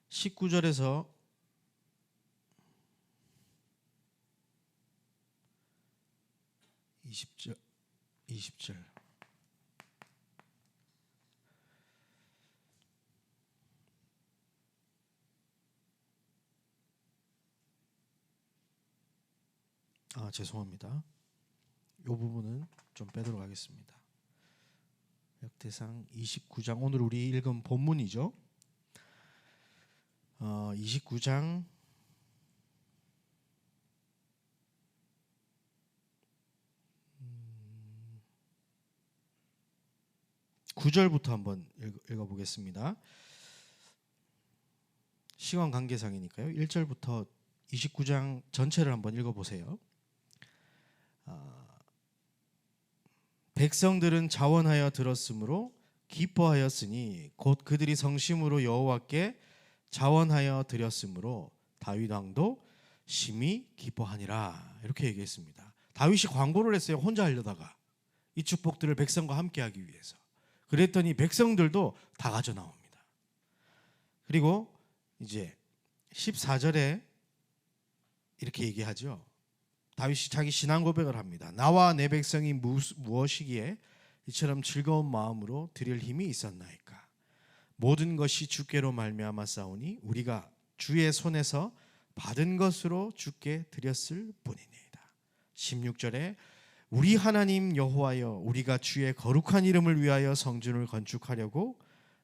[SPEAKER 1] 19절에서 20절. 죄송합니다. 이 부분은 좀 빼도록 하겠습니다. 역대상 29장, 오늘 우리 읽은 본문이죠. 29장 9절부터 한번 읽어보겠습니다. 시간 관계상이니까요. 1절부터 29장 전체를 한번 읽어보세요. 백성들은 자원하여 들었으므로 기뻐하였으니 곧 그들이 성심으로 여호와께 자원하여 드렸으므로 다윗 왕도 심히 기뻐하니라. 이렇게 얘기했습니다. 다윗이 광고를 했어요. 혼자 하려다가 이 축복들을 백성과 함께 하기 위해서. 그랬더니 백성들도 다 가져 나옵니다. 그리고 이제 14절에 이렇게 얘기하죠. 다윗이 자기 신앙 고백을 합니다. 나와 내 백성이 무엇이기에 이처럼 즐거운 마음으로 드릴 힘이 있었나이까. 모든 것이 주께로 말미암아 싸우니 우리가 주의 손에서 받은 것으로 주께 드렸을 뿐이니이다. 16절에 우리 하나님 여호와여, 우리가 주의 거룩한 이름을 위하여 성전을 건축하려고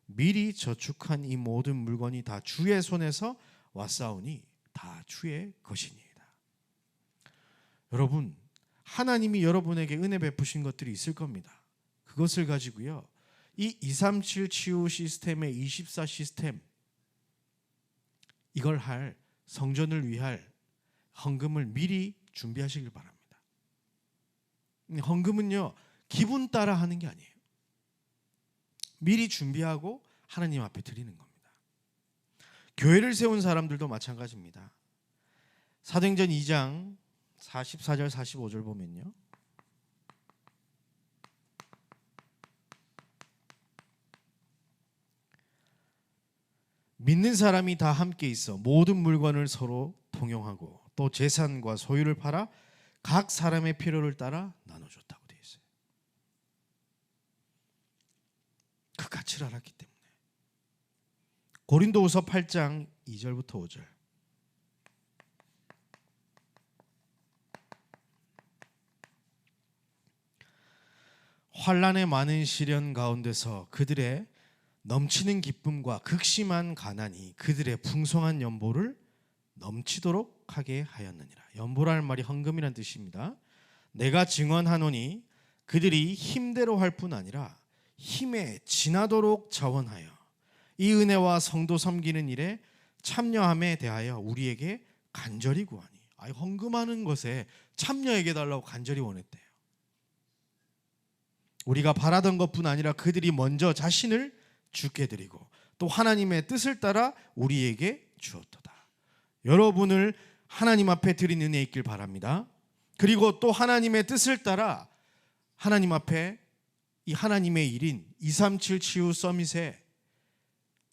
[SPEAKER 1] 미리 저축한 이 모든 물건이 다 주의 손에서 왔사오니 다 주의 것이니이다. 여러분, 하나님이 여러분에게 은혜 베푸신 것들이 있을 겁니다. 그것을 가지고요, 이 237 치유 시스템의 24 시스템, 이걸 할, 성전을 위할 헌금을 미리 준비하시길 바랍니다. 헌금은요, 기분 따라 하는 게 아니에요. 미리 준비하고 하나님 앞에 드리는 겁니다. 교회를 세운 사람들도 마찬가지입니다. 사도행전 2장 44절 45절 보면요, 믿는 사람이 다 함께 있어 모든 물건을 서로 통용하고 또 재산과 소유를 팔아 각 사람의 필요를 따라 나눠줬다고 되어 있어요. 그 가치를 알았기 때문에. 고린도후서 8장 2절부터 5절. 환난의 많은 시련 가운데서 그들의 넘치는 기쁨과 극심한 가난이 그들의 풍성한 연보를 넘치도록 하게 하였느니라. 연보라는 말이 헌금이라는 뜻입니다. 내가 증언하노니 그들이 힘대로 할 뿐 아니라 힘에 지나도록 자원하여 이 은혜와 성도 섬기는 일에 참여함에 대하여 우리에게 간절히 구하니. 헌금하는 것에 참여하게 달라고 간절히 원했대요. 우리가 바라던 것뿐 아니라 그들이 먼저 자신을 주께 드리고 또 하나님의 뜻을 따라 우리에게 주었도다. 여러분을 하나님 앞에 드리는 은혜 있길 바랍니다. 그리고 또 하나님의 뜻을 따라 하나님 앞에 이 하나님의 일인 237 치유 서밋에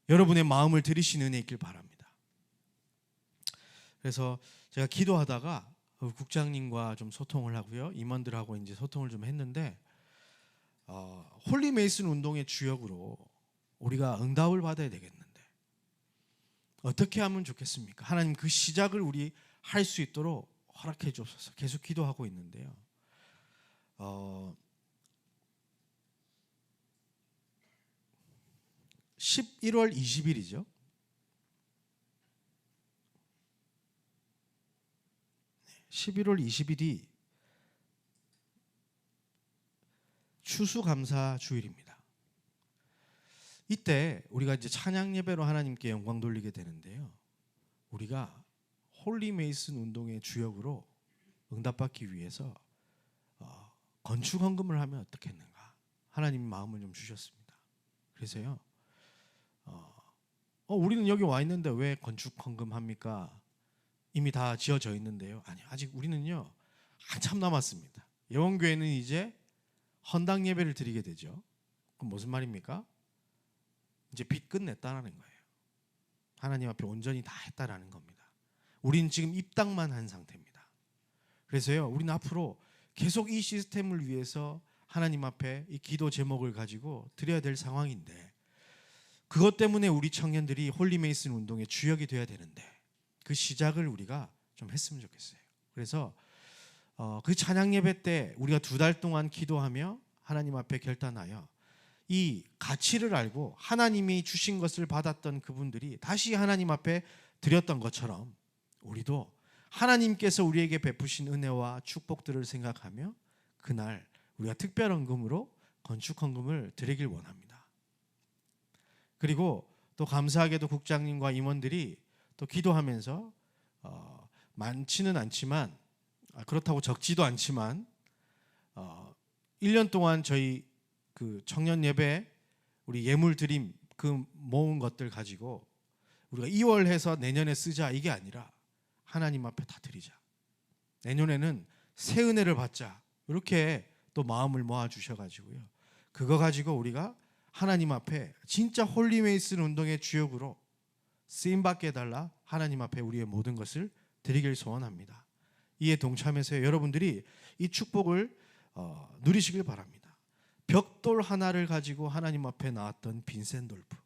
[SPEAKER 1] 여러분의 마음을 드리시는 은혜 있길 바랍니다. 그래서 제가 기도하다가 국장님과 좀 소통을 하고요, 임원들하고 이제 소통을 좀 했는데 홀리 메이슨 운동의 주역으로 우리가 응답을 받아야 되겠는데 어떻게 하면 좋겠습니까? 하나님 그 시작을 우리 할 수 있도록 허락해 주옵소서. 계속 기도하고 있는데요. 11월 20일이죠. 네, 11월 20일이 추수감사 주일입니다. 이때 우리가 이제 찬양 예배로 하나님께 영광 돌리게 되는데요. 우리가 홀리 메이슨 운동의 주역으로 응답받기 위해서 건축 헌금을 하면 어떻겠는가? 하나님 마음을 좀 주셨습니다. 그래서요. 우리는 여기 와 있는데 왜 건축 헌금 합니까? 이미 다 지어져 있는데요. 아니, 아직 우리는요 한참 남았습니다. 예원교회는 이제 헌당 예배를 드리게 되죠. 그럼 무슨 말입니까? 이제 빚 끝냈다라는 거예요. 하나님 앞에 온전히 다 했다라는 겁니다. 우리는 지금 입당만 한 상태입니다. 그래서요, 우리는 앞으로 계속 이 시스템을 위해서 하나님 앞에 이 기도 제목을 가지고 드려야 될 상황인데, 그것 때문에 우리 청년들이 홀리메이슨 운동의 주역이 돼야 되는데 그 시작을 우리가 좀 했으면 좋겠어요. 그래서 그 찬양 예배 때 우리가 2달 동안 기도하며 하나님 앞에 결단하여 이 가치를 알고 하나님이 주신 것을 받았던 그분들이 다시 하나님 앞에 드렸던 것처럼 우리도 하나님께서 우리에게 베푸신 은혜와 축복들을 생각하며 그날 우리가 특별 헌금으로 건축 헌금을 드리길 원합니다. 그리고 또 감사하게도 국장님과 임원들이 또 기도하면서 많지는 않지만, 그렇다고 적지도 않지만 1년 동안 저희 그 청년 예배 우리 예물 드림 그 모은 것들 가지고 우리가 2월 해서 내년에 쓰자, 이게 아니라 하나님 앞에 다 드리자, 내년에는 새 은혜를 받자, 이렇게 또 마음을 모아 주셔가지고요, 그거 가지고 우리가 하나님 앞에 진짜 홀리메이슨 운동의 주역으로 쓰임받게 해달라, 하나님 앞에 우리의 모든 것을 드리길 소원합니다. 이에 동참해서 여러분들이 이 축복을 누리시길 바랍니다. 벽돌 하나를 가지고 하나님 앞에 나왔던 빈센돌프,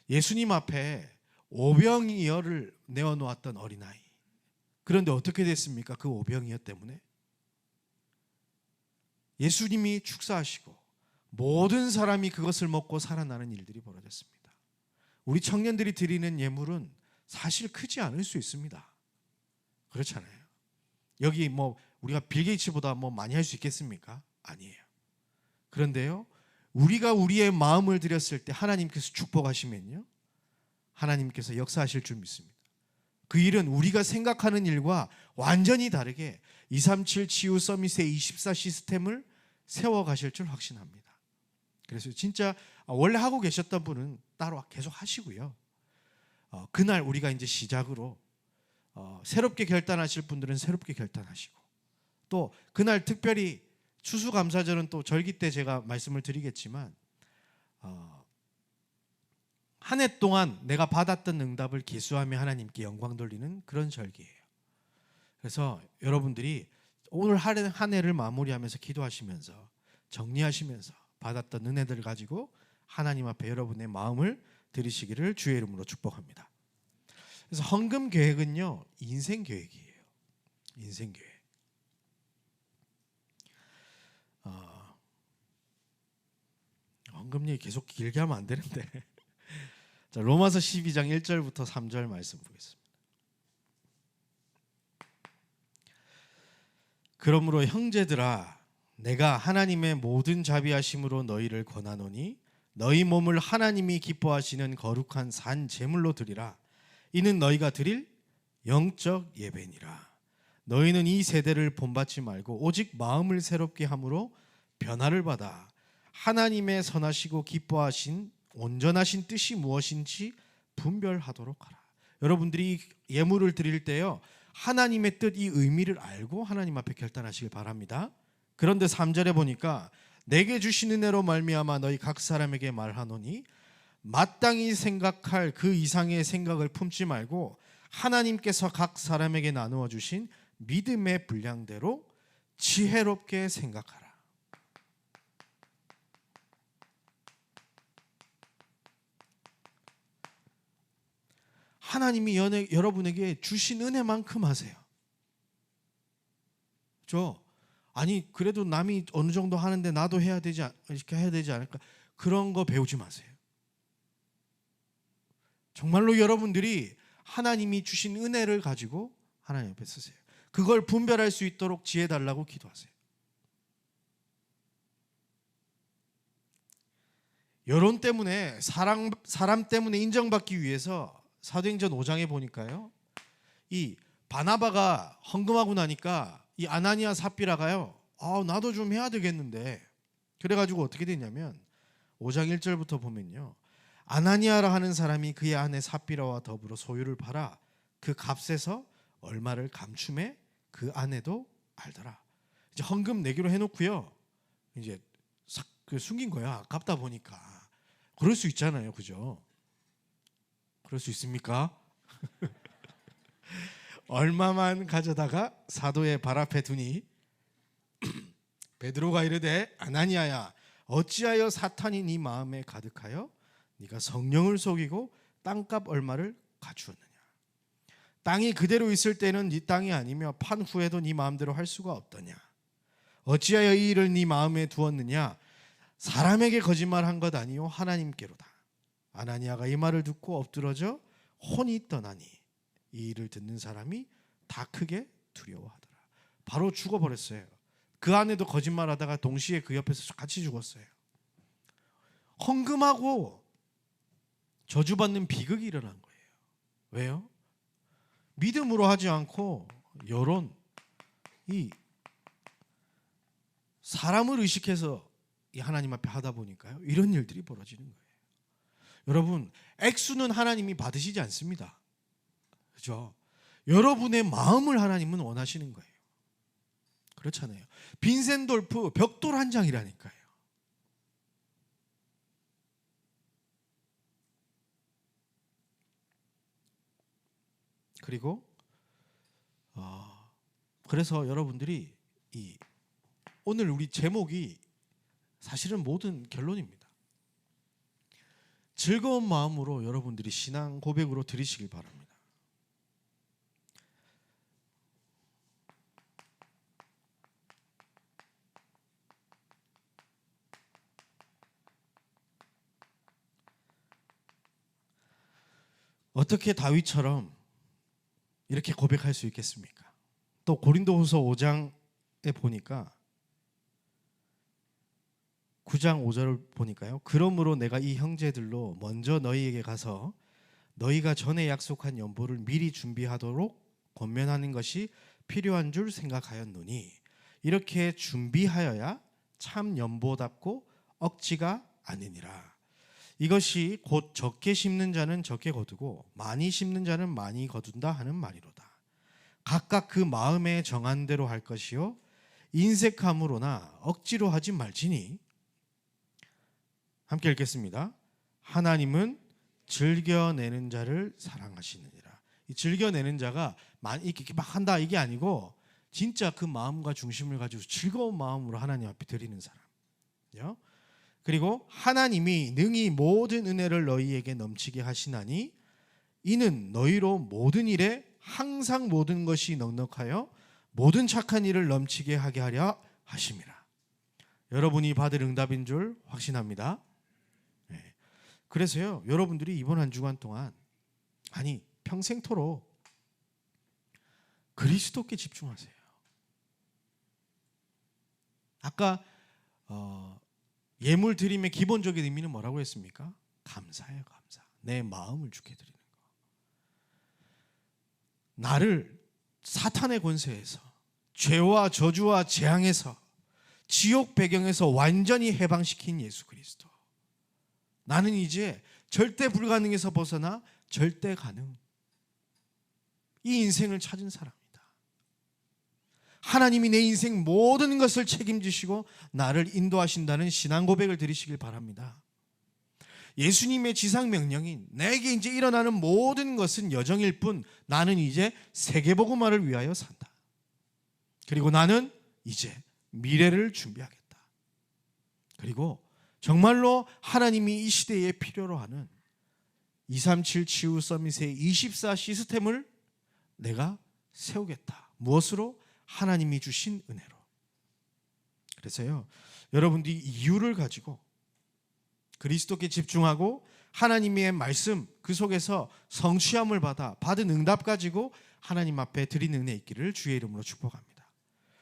[SPEAKER 1] 예수님 앞에 오병이어를 내어놓았던 어린아이. 그런데 어떻게 됐습니까? 그 오병이어 때문에 예수님이 축사하시고 모든 사람이 그것을 먹고 살아나는 일들이 벌어졌습니다. 우리 청년들이 드리는 예물은 사실 크지 않을 수 있습니다. 그렇잖아요. 여기 뭐 우리가 빌 게이츠보다 뭐 많이 할 수 있겠습니까? 아니에요. 그런데요, 우리가 우리의 마음을 드렸을 때 하나님께서 축복하시면요, 하나님께서 역사하실 줄 믿습니다. 그 일은 우리가 생각하는 일과 완전히 다르게 237 치유 서밋의 24 시스템을 세워가실 줄 확신합니다. 그래서 진짜 원래 하고 계셨던 분은 따로 계속 하시고요, 그날 우리가 이제 시작으로 새롭게 결단하실 분들은 새롭게 결단하시고, 또 그날 특별히 추수감사절은 또 절기 때 제가 말씀을 드리겠지만 한 해 동안 내가 받았던 응답을 기수하며 하나님께 영광 돌리는 그런 절기예요. 그래서 여러분들이 오늘 한 해를 마무리하면서 기도하시면서 정리하시면서 받았던 은혜들을 가지고 하나님 앞에 여러분의 마음을 드리시기를 주의 이름으로 축복합니다. 그래서 헌금 계획은요, 인생 계획이에요. 인생 계획. 헌금 얘기 계속 길게 하면 안 되는데 자, 로마서 12장 1절부터 3절 말씀 보겠습니다. 그러므로 형제들아, 내가 하나님의 모든 자비하심으로 너희를 권하노니 너희 몸을 하나님이 기뻐하시는 거룩한 산 제물로 드리라. 이는 너희가 드릴 영적 예배니라. 너희는 이 세대를 본받지 말고 오직 마음을 새롭게 함으로 변화를 받아 하나님의 선하시고 기뻐하신 온전하신 뜻이 무엇인지 분별하도록 하라. 여러분들이 예물을 드릴 때요, 하나님의 뜻, 이 의미를 알고 하나님 앞에 결단하시길 바랍니다. 그런데 3절에 보니까 내게 주신 은혜로 말미암아 너희 각 사람에게 말하노니 마땅히 생각할 그 이상의 생각을 품지 말고 하나님께서 각 사람에게 나누어 주신 믿음의 분량대로 지혜롭게 생각하라. 하나님이 여러분에게 주신 은혜만큼 하세요. 아니 그래도 남이 어느 정도 하는데 나도 이렇게 해야 되지 않을까? 그런 거 배우지 마세요. 정말로 여러분들이 하나님이 주신 은혜를 가지고 하나님 앞에 쓰세요. 그걸 분별할 수 있도록 지혜 달라고 기도하세요. 여론 때문에 사람 때문에 인정받기 위해서 사도행전 5장에 보니까요, 이 바나바가 헌금하고 나니까 이 아나니아 삽비라가요, 나도 좀 해야 되겠는데, 그래가지고 어떻게 됐냐면 5장 1절부터 보면요, 아나니아라 하는 사람이 그의 아내 삽비라와 더불어 소유를 팔아 그 값에서 얼마를 감춤해 그 아내도 알더라. 이제 헌금 내기로 해놓고요, 이제 숨긴 거야. 아깝다 보니까. 그럴 수 있잖아요, 그죠? 그럴 수 있습니까? 얼마만 가져다가 사도의 발 앞에 두니 베드로가 이르되 아나니아야, 어찌하여 사탄이 네 마음에 가득하여 네가 성령을 속이고 땅값 얼마를 갖추었느냐? 땅이 그대로 있을 때는 네 땅이 아니며 판 후에도 네 마음대로 할 수가 없더냐? 어찌하여 이 일을 네 마음에 두었느냐? 사람에게 거짓말한 것 아니요 하나님께로다. 아나니아가 이 말을 듣고 엎드러져 혼이 떠나니 이 일을 듣는 사람이 다 크게 두려워하더라. 바로 죽어버렸어요. 그 아내도 거짓말하다가 동시에 그 옆에서 같이 죽었어요. 헌금하고 저주받는 비극이 일어난 거예요. 왜요? 믿음으로 하지 않고 여론, 이 사람을 의식해서 이 하나님 앞에 하다 보니까요, 이런 일들이 벌어지는 거예요. 여러분, 액수는 하나님이 받으시지 않습니다. 그렇죠? 여러분의 마음을 하나님은 원하시는 거예요. 그렇잖아요. 빈센돌프 벽돌 한 장이라니까요. 그리고 그래서 여러분들이 오늘 우리 제목이 사실은 모든 결론입니다. 즐거운 마음으로 여러분들이 신앙 고백으로 드리시길 바랍니다. 어떻게 다윗처럼 이렇게 고백할 수 있겠습니까? 또 고린도후서 5장에 보니까 9장 5절을 보니까요, 그러므로 내가 이 형제들로 먼저 너희에게 가서 너희가 전에 약속한 연보를 미리 준비하도록 권면하는 것이 필요한 줄 생각하였노니 이렇게 준비하여야 참 연보답고 억지가 아니니라. 이것이 곧 적게 심는 자는 적게 거두고 많이 심는 자는 많이 거둔다 하는 말이로다. 각각 그 마음에 정한 대로 할 것이요 인색함으로나 억지로 하지 말지니. 함께 읽겠습니다. 하나님은 즐겨내는 자를 사랑하시느니라. 이 즐겨내는 자가 이렇게 막 한다 이게 아니고 진짜 그 마음과 중심을 가지고 즐거운 마음으로 하나님 앞에 드리는 사람. 그리고 하나님이 능히 모든 은혜를 너희에게 넘치게 하시나니 이는 너희로 모든 일에 항상 모든 것이 넉넉하여 모든 착한 일을 넘치게 하게 하려 하심이라. 여러분이 받을 응답인 줄 확신합니다. 그래서요, 여러분들이 이번 한 주간 동안, 아니 평생토록 그리스도께 집중하세요. 아까 예물 드림의 기본적인 의미는 뭐라고 했습니까? 감사예요, 감사. 내 마음을 주께 드리는 거. 나를 사탄의 권세에서, 죄와 저주와 재앙에서, 지옥 배경에서 완전히 해방시킨 예수 그리스도. 나는 이제 절대 불가능에서 벗어나 절대 가능. 이 인생을 찾은 사람이다. 하나님이 내 인생 모든 것을 책임지시고 나를 인도하신다는 신앙 고백을 드리시길 바랍니다. 예수님의 지상 명령인 내게 이제 일어나는 모든 것은 여정일 뿐 나는 이제 세계복음화를 위하여 산다. 그리고 나는 이제 미래를 준비하겠다. 그리고 정말로 하나님이 이 시대에 필요로 하는 237 치유 서밋의 24 시스템을 내가 세우겠다. 무엇으로? 하나님이 주신 은혜로. 그래서요, 여러분들이 이유를 가지고 그리스도께 집중하고 하나님의 말씀 그 속에서 성취함을 받은 응답 가지고 하나님 앞에 드리는 은혜 있기를 주의 이름으로 축복합니다.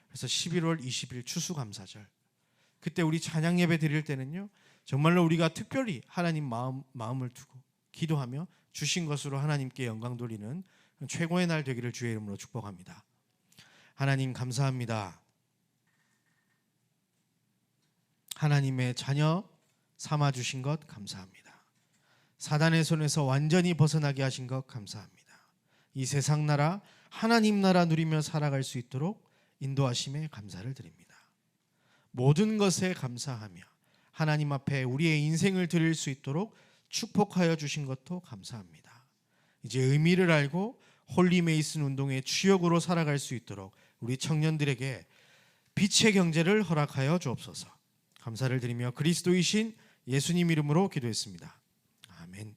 [SPEAKER 1] 그래서 11월 20일 추수감사절, 그때 우리 찬양 예배 드릴 때는요, 정말로 우리가 특별히 하나님 마음을 두고 기도하며 주신 것으로 하나님께 영광 돌리는 최고의 날 되기를 주의 이름으로 축복합니다. 하나님 감사합니다. 하나님의 자녀 삼아주신 것 감사합니다. 사단의 손에서 완전히 벗어나게 하신 것 감사합니다. 이 세상 나라 하나님 나라 누리며 살아갈 수 있도록 인도하심에 감사를 드립니다. 모든 것에 감사하며 하나님 앞에 우리의 인생을 드릴 수 있도록 축복하여 주신 것도 감사합니다. 이제 의미를 알고 홀리 메이슨 운동의 주역으로 살아갈 수 있도록 우리 청년들에게 빛의 경제를 허락하여 주옵소서. 감사를 드리며 그리스도이신 예수님 이름으로 기도했습니다. 아멘.